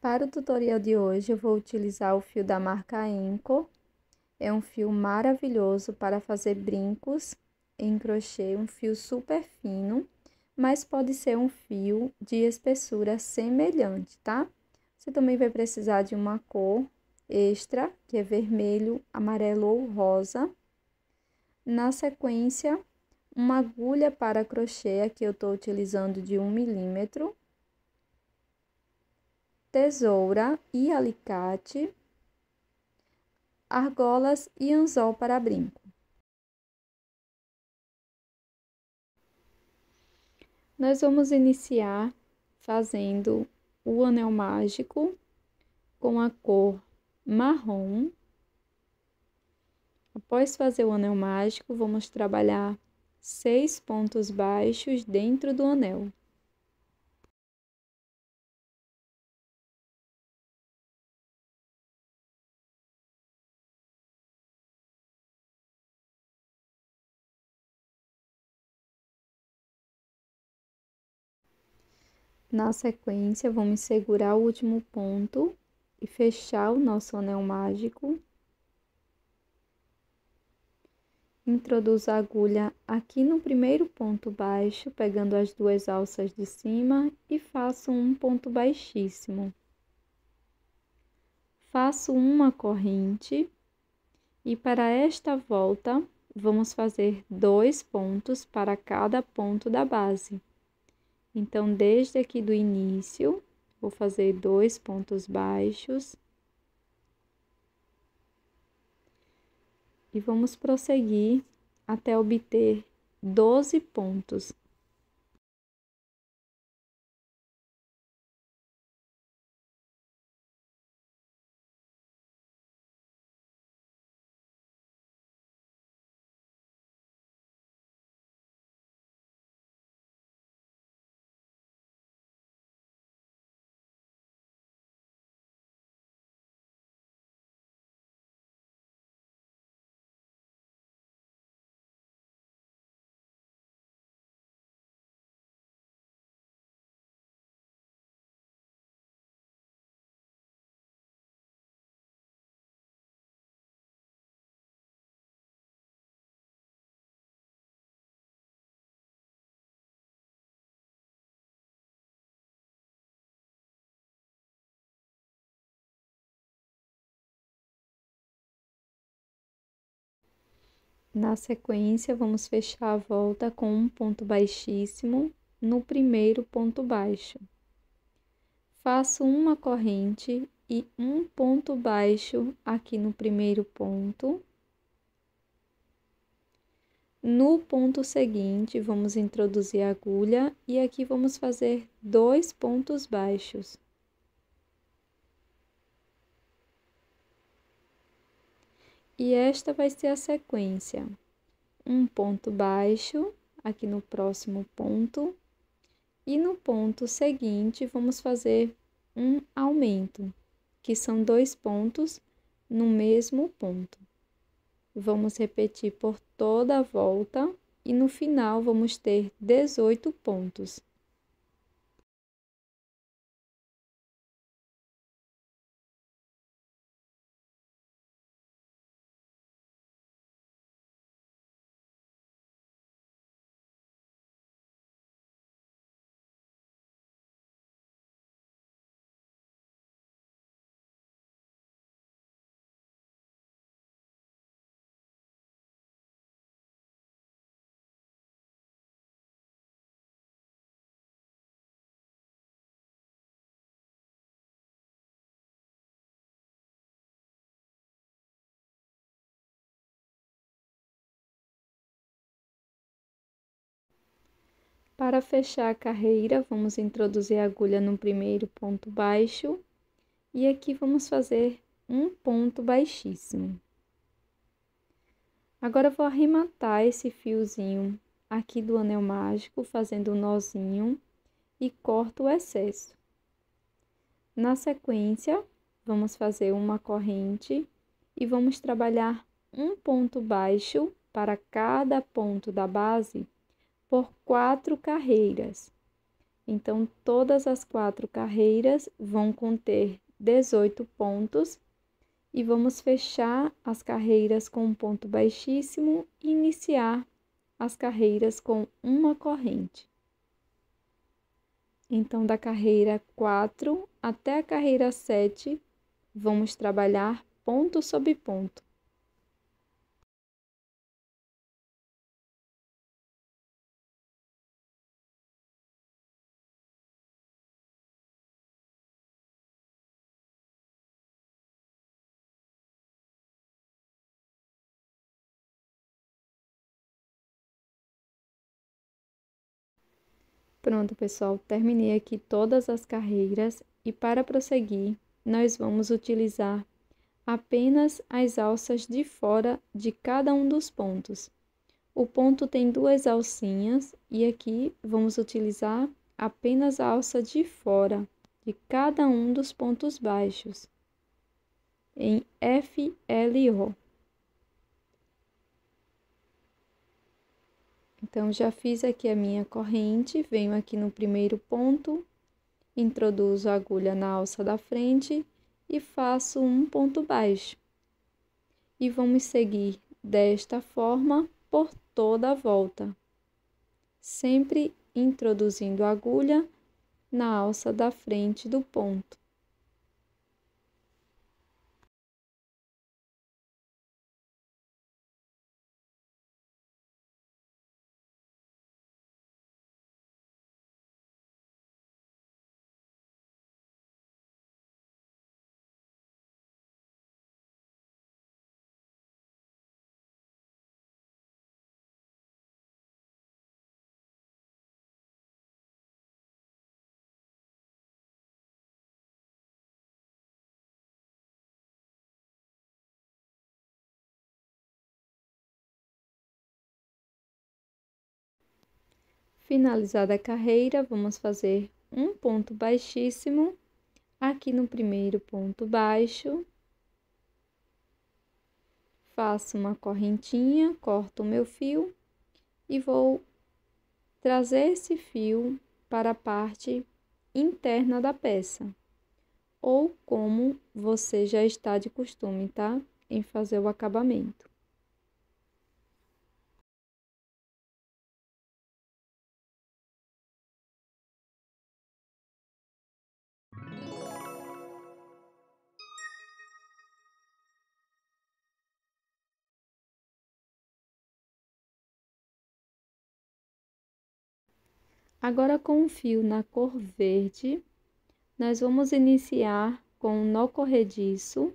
Para o tutorial de hoje, eu vou utilizar o fio da marca Enco. É um fio maravilhoso para fazer brincos em crochê, um fio super fino, mas pode ser um fio de espessura semelhante, tá? Você também vai precisar de uma cor extra, que é vermelho, amarelo ou rosa. Na sequência, uma agulha para crochê, aqui eu estou utilizando de 1 milímetro. Tesoura e alicate, argolas e anzol para brinco. Nós vamos iniciar fazendo o anel mágico com a cor marrom. Após fazer o anel mágico, vamos trabalhar 6 pontos baixos dentro do anel. Na sequência, vamos segurar o último ponto e fechar o nosso anel mágico. Introduzo a agulha aqui no primeiro ponto baixo, pegando as duas alças de cima e faço um ponto baixíssimo. Faço uma corrente e para esta volta, vamos fazer 2 pontos para cada ponto da base. Então, desde aqui do início, vou fazer 2 pontos baixos. E vamos prosseguir até obter 12 pontos. Na sequência, vamos fechar a volta com um ponto baixíssimo no primeiro ponto baixo. Faço uma corrente e um ponto baixo aqui no primeiro ponto. No ponto seguinte, vamos introduzir a agulha e aqui vamos fazer 2 pontos baixos. E esta vai ser a sequência. Um ponto baixo aqui no próximo ponto. E no ponto seguinte, vamos fazer um aumento, que são 2 pontos no mesmo ponto. Vamos repetir por toda a volta e no final vamos ter 18 pontos. Para fechar a carreira, vamos introduzir a agulha no primeiro ponto baixo e aqui vamos fazer um ponto baixíssimo. Agora, eu vou arrematar esse fiozinho aqui do anel mágico, fazendo um nozinho e corto o excesso. Na sequência, vamos fazer uma corrente e vamos trabalhar um ponto baixo para cada ponto da base por 4 carreiras. Então, todas as 4 carreiras vão conter 18 pontos e vamos fechar as carreiras com um ponto baixíssimo e iniciar as carreiras com uma corrente. Então, da carreira 4 até a carreira 7, vamos trabalhar ponto sobre ponto. Pronto, pessoal, terminei aqui todas as carreiras e para prosseguir, nós vamos utilizar apenas as alças de fora de cada um dos pontos. O ponto tem 2 alcinhas e aqui vamos utilizar apenas a alça de fora de cada um dos pontos baixos, em FLO. Então, já fiz aqui a minha corrente, venho aqui no primeiro ponto, introduzo a agulha na alça da frente e faço um ponto baixo. E vamos seguir desta forma por toda a volta, sempre introduzindo a agulha na alça da frente do ponto. Finalizada a carreira, vamos fazer um ponto baixíssimo aqui no primeiro ponto baixo. Faço uma correntinha, corto o meu fio e vou trazer esse fio para a parte interna da peça, ou como você já está de costume, tá? Em fazer o acabamento. Agora, com o fio na cor verde, nós vamos iniciar com um nó corrediço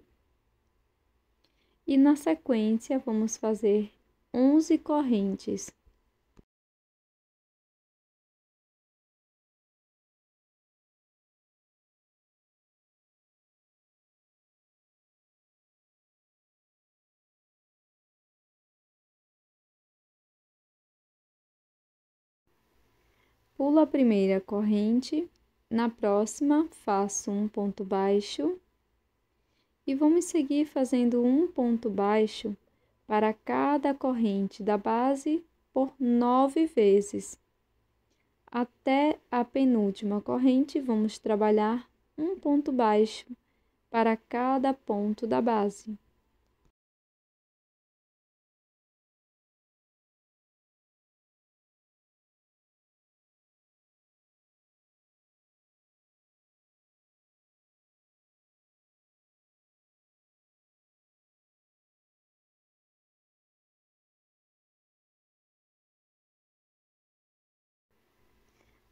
e na sequência vamos fazer 11 correntes. Pulo a primeira corrente, na próxima faço um ponto baixo e vamos seguir fazendo um ponto baixo para cada corrente da base por 9 vezes. Até a penúltima corrente, vamos trabalhar um ponto baixo para cada ponto da base.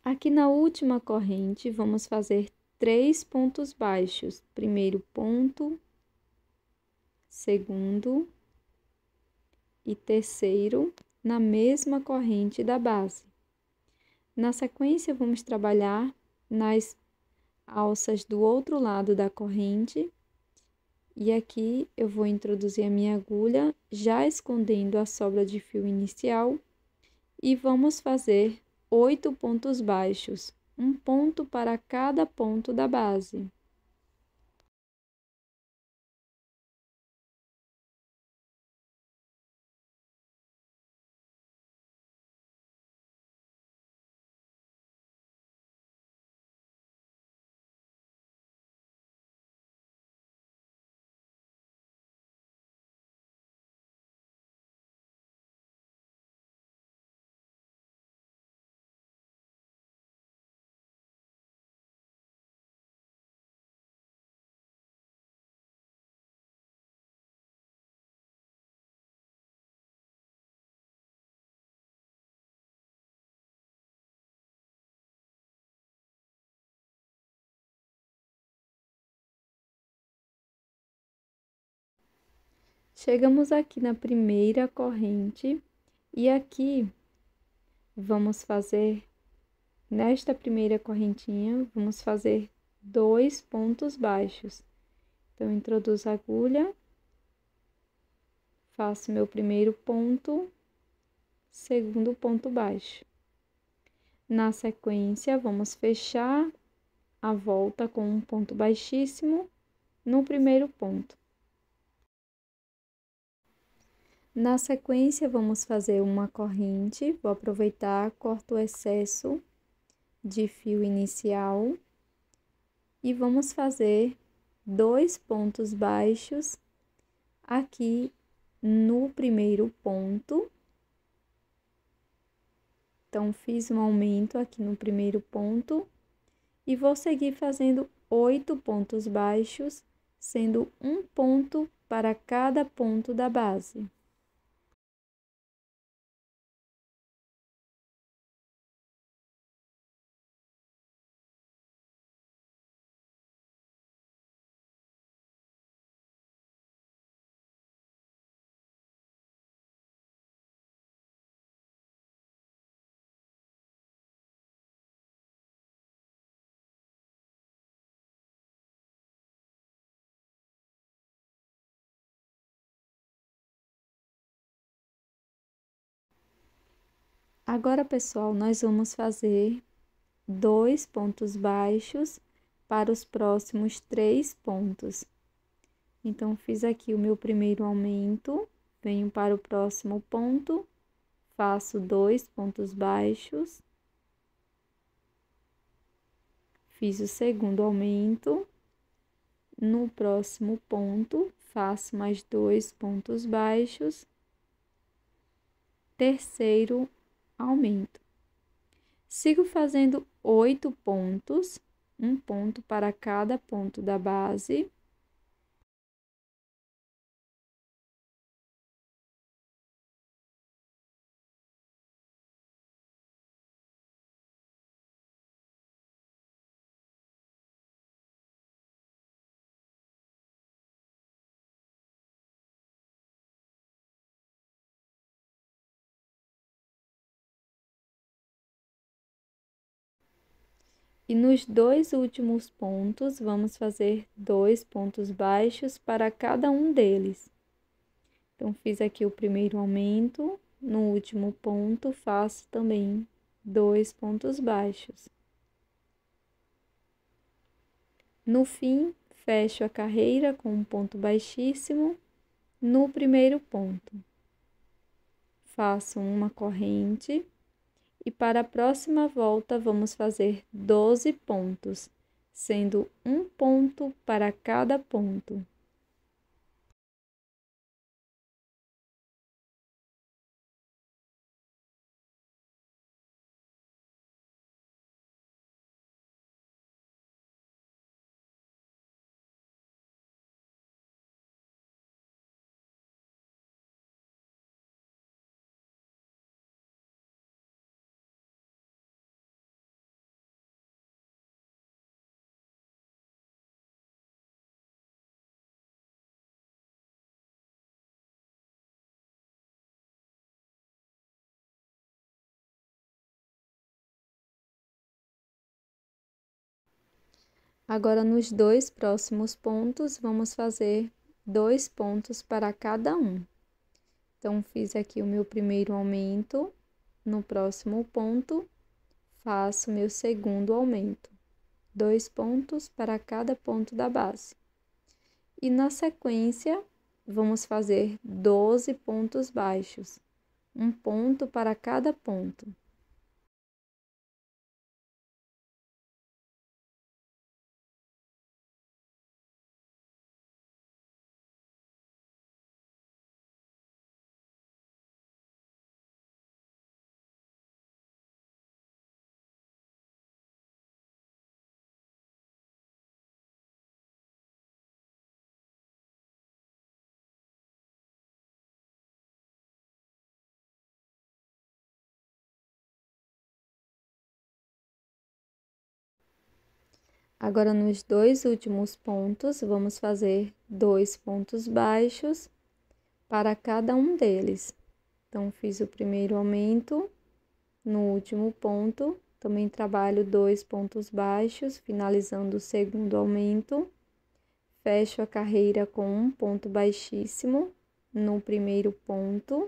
Aqui na última corrente, vamos fazer 3 pontos baixos. Primeiro ponto, segundo e terceiro na mesma corrente da base. Na sequência, vamos trabalhar nas alças do outro lado da corrente. E aqui eu vou introduzir a minha agulha, já escondendo a sobra de fio inicial. E vamos fazer 8 pontos baixos, um ponto para cada ponto da base. Chegamos aqui na primeira corrente e aqui vamos fazer, nesta primeira correntinha, vamos fazer 2 pontos baixos. Então, introduzo a agulha, faço meu primeiro ponto, segundo ponto baixo. Na sequência, vamos fechar a volta com um ponto baixíssimo no primeiro ponto. Na sequência, vamos fazer uma corrente, vou aproveitar, corto o excesso de fio inicial e vamos fazer 2 pontos baixos aqui no primeiro ponto. Então, fiz um aumento aqui no primeiro ponto e vou seguir fazendo 8 pontos baixos, sendo um ponto para cada ponto da base. Agora, pessoal, nós vamos fazer 2 pontos baixos para os próximos 3 pontos. Então, fiz aqui o meu primeiro aumento, venho para o próximo ponto, faço 2 pontos baixos, fiz o segundo aumento, no próximo ponto, faço mais 2 pontos baixos, terceiro aumento. Sigo fazendo 8 pontos, um ponto para cada ponto da base. E nos 2 últimos pontos, vamos fazer 2 pontos baixos para cada um deles. Então, fiz aqui o primeiro aumento, no último ponto, faço também 2 pontos baixos. No fim, fecho a carreira com um ponto baixíssimo no primeiro ponto. Faço uma corrente. E para a próxima volta, vamos fazer 12 pontos, sendo um ponto para cada ponto. Agora, nos 2 próximos pontos, vamos fazer 2 pontos para cada um. Então, fiz aqui o meu primeiro aumento, no próximo ponto, faço meu segundo aumento. 2 pontos para cada ponto da base. E na sequência, vamos fazer 12 pontos baixos, um ponto para cada ponto. Agora, nos 2 últimos pontos, vamos fazer 2 pontos baixos para cada um deles. Então, fiz o primeiro aumento, no último ponto, também trabalho 2 pontos baixos, finalizando o segundo aumento. Fecho a carreira com um ponto baixíssimo no primeiro ponto.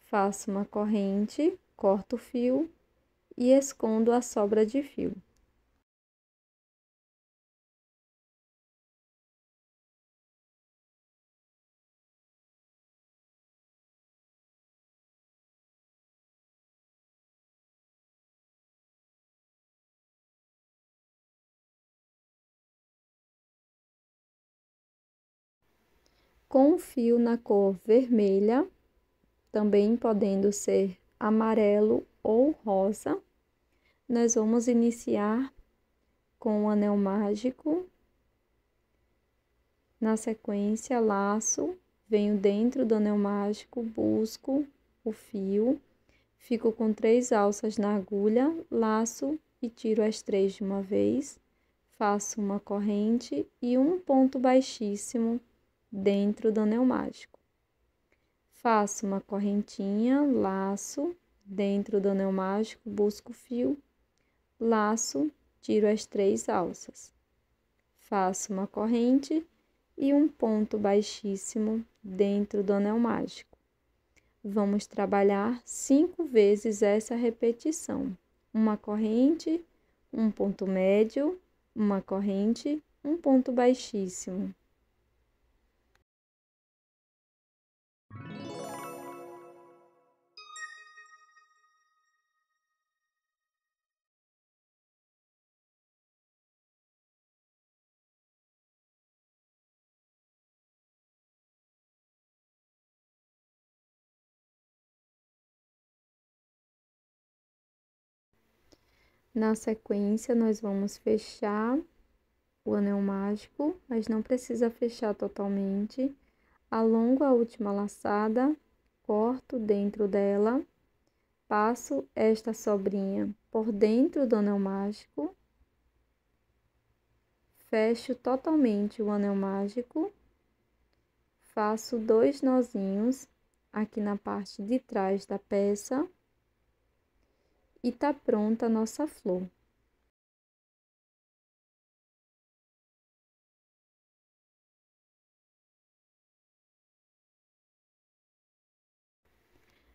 Faço uma corrente, corto o fio e escondo a sobra de fio. Com o fio na cor vermelha, também podendo ser amarelo ou rosa, nós vamos iniciar com o anel mágico. Na sequência, laço, venho dentro do anel mágico, busco o fio, fico com 3 alças na agulha, laço e tiro as 3 de uma vez, faço uma corrente e um ponto baixíssimo dentro do anel mágico. Faço uma correntinha, laço, dentro do anel mágico, busco o fio, laço, tiro as 3 alças. Faço uma corrente e um ponto baixíssimo dentro do anel mágico. Vamos trabalhar 5 vezes essa repetição. Uma corrente, um ponto médio, uma corrente, um ponto baixíssimo. Na sequência, nós vamos fechar o anel mágico, mas não precisa fechar totalmente. Alongo a última laçada, corto dentro dela, passo esta sobrinha por dentro do anel mágico, fecho totalmente o anel mágico, faço 2 nozinhos aqui na parte de trás da peça e tá pronta a nossa flor.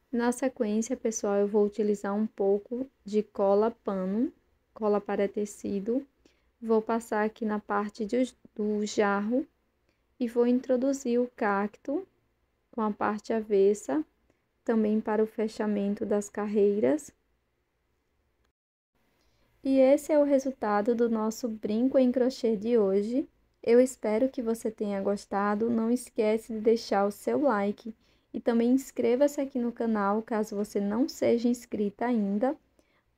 Na sequência, pessoal, eu vou utilizar um pouco de cola pano, cola para tecido. Vou passar aqui na parte do jarro e vou introduzir o cacto com a parte avessa, também para o fechamento das carreiras. E esse é o resultado do nosso brinco em crochê de hoje. Eu espero que você tenha gostado. Não esquece de deixar o seu like. E também inscreva-se aqui no canal, caso você não seja inscrita ainda,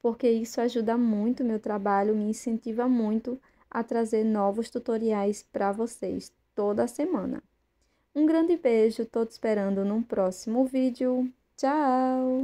porque isso ajuda muito o meu trabalho, me incentiva muito a trazer novos tutoriais para vocês toda semana. Um grande beijo, tô te esperando num próximo vídeo. Tchau!